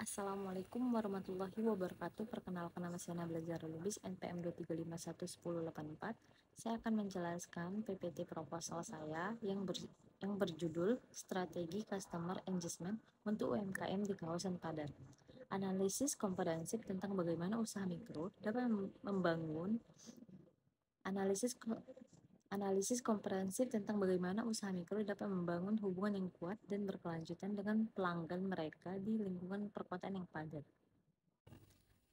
Assalamualaikum warahmatullahi wabarakatuh. Perkenalkan, nama saya Nabila Zahra Lubis, NPM 235111084. Saya akan menjelaskan PPT proposal saya yang berjudul Strategi Customer Engagement untuk UMKM di kawasan padat. Analisis komprehensif tentang bagaimana usaha mikro dapat membangun Analisis komprehensif tentang bagaimana usaha mikro dapat membangun hubungan yang kuat dan berkelanjutan dengan pelanggan mereka di lingkungan perkotaan yang padat.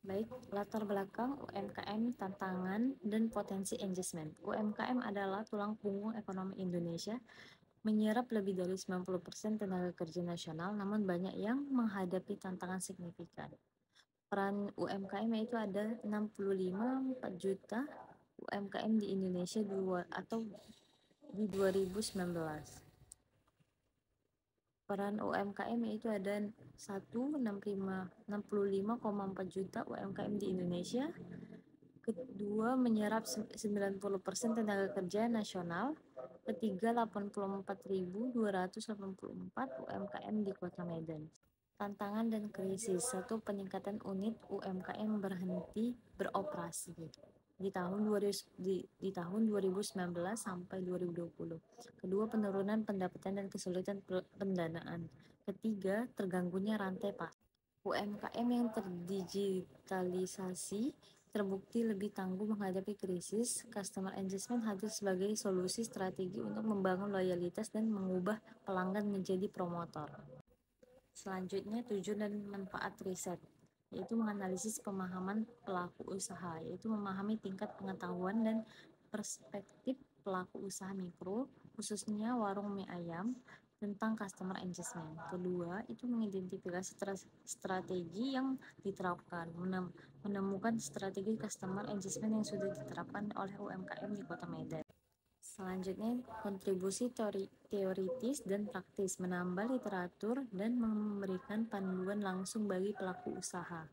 Baik, latar belakang UMKM, tantangan, dan potensi engagement. UMKM adalah tulang punggung ekonomi Indonesia, menyerap lebih dari 90% tenaga kerja nasional, namun banyak yang menghadapi tantangan signifikan. Peran UMKM yaitu ada 65,4 juta UMKM di Indonesia di 2019. Peran UMKM yaitu ada 65,4 juta UMKM di Indonesia. Kedua, menyerap 90% tenaga kerja nasional. Ketiga, 84.284 UMKM di Kota Medan. Tantangan dan krisis. 1. Peningkatan unit UMKM berhenti beroperasi di tahun 2019 sampai 2020. Kedua, penurunan pendapatan dan kesulitan pendanaan. Ketiga, terganggunya rantai pasar. UMKM yang terdigitalisasi terbukti lebih tangguh menghadapi krisis. Customer engagement hadir sebagai solusi strategi untuk membangun loyalitas dan mengubah pelanggan menjadi promotor. Selanjutnya, tujuan dan manfaat riset, yaitu menganalisis pemahaman pelaku usaha, yaitu memahami tingkat pengetahuan dan perspektif pelaku usaha mikro, khususnya warung mie ayam, tentang customer engagement. Kedua, itu mengidentifikasi strategi yang diterapkan, menemukan strategi customer engagement yang sudah diterapkan oleh UMKM di Kota Medan. Selanjutnya, kontribusi teoritis dan praktis, menambah literatur dan memberikan panduan langsung bagi pelaku usaha.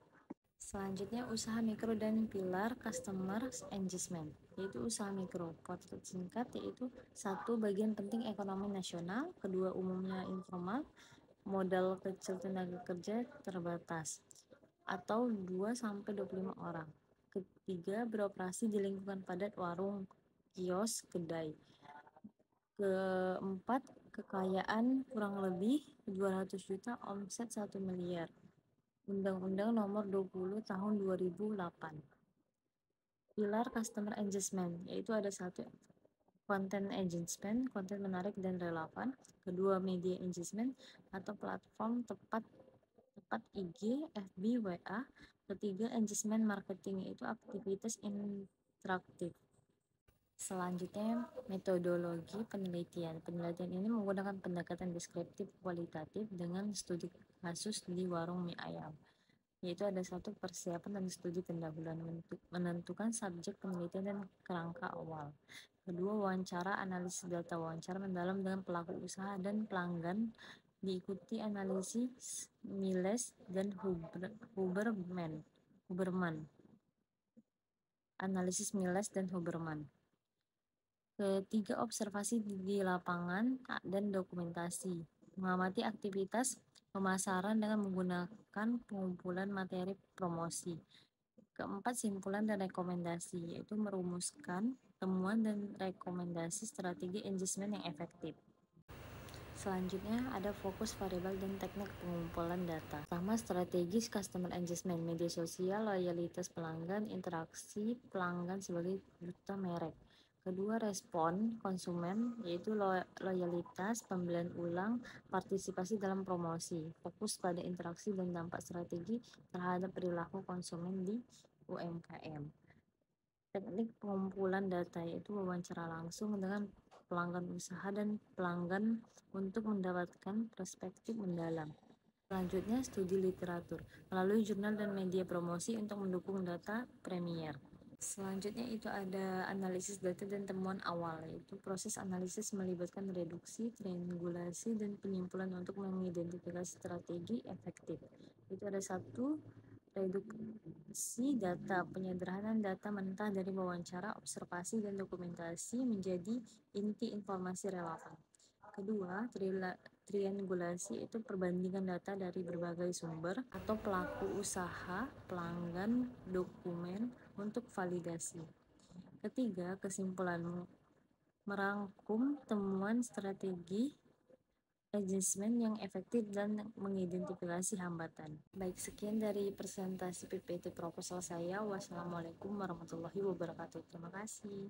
Selanjutnya, usaha mikro dan pilar customer engagement, yaitu usaha mikro. Potret singkat yaitu 1. Bagian penting ekonomi nasional. Kedua, umumnya informal, modal kecil, tenaga kerja terbatas, atau 2-25 orang. Ketiga, beroperasi di lingkungan padat, warung, kios, kedai. Keempat, kekayaan kurang lebih 200 juta, omset 1 miliar. Undang-Undang Nomor 20 Tahun 2008. Pilar Customer Engagement, yaitu ada 1. Content Engagement, konten menarik dan relevan. Kedua, Media Engagement atau platform tepat IG, FB, WA. Ketiga, Engagement Marketing, yaitu aktivitas interaktif. Selanjutnya, metodologi penelitian. Penelitian ini menggunakan pendekatan deskriptif kualitatif dengan studi kasus di warung mie ayam, yaitu ada 1. Persiapan dan studi pendahuluan, menentukan subjek penelitian dan kerangka awal. Kedua, wawancara, analisis data, wawancara mendalam dengan pelaku usaha dan pelanggan, diikuti analisis Miles dan Huberman. Analisis Miles dan Huberman. Ketiga, observasi di lapangan dan dokumentasi, mengamati aktivitas pemasaran dengan menggunakan pengumpulan materi promosi. Keempat, simpulan dan rekomendasi, yaitu merumuskan temuan dan rekomendasi strategi engagement yang efektif. Selanjutnya, ada fokus variabel dan teknik pengumpulan data. Pertama, strategis customer engagement, media sosial, loyalitas pelanggan, interaksi pelanggan sebagai duta merek. Kedua, respon konsumen, yaitu loyalitas, pembelian ulang, partisipasi dalam promosi. Fokus pada interaksi dan dampak strategi terhadap perilaku konsumen di UMKM. Teknik pengumpulan data, yaitu wawancara langsung dengan pelanggan usaha dan pelanggan untuk mendapatkan perspektif mendalam. Selanjutnya, studi literatur melalui jurnal dan media promosi untuk mendukung data premier. Selanjutnya itu ada analisis data dan temuan awal, yaitu proses analisis melibatkan reduksi, triangulasi, dan penyimpulan untuk mengidentifikasi strategi efektif. Itu ada 1. Reduksi data, penyederhanaan data mentah dari wawancara, observasi, dan dokumentasi menjadi inti informasi relevan. Kedua, triangulasi itu perbandingan data dari berbagai sumber atau pelaku usaha, pelanggan, dokumen untuk validasi. Ketiga, kesimpulan merangkum temuan strategi adjustment yang efektif dan mengidentifikasi hambatan. Baik, sekian dari presentasi PPT proposal saya. Wassalamualaikum warahmatullahi wabarakatuh. Terima kasih.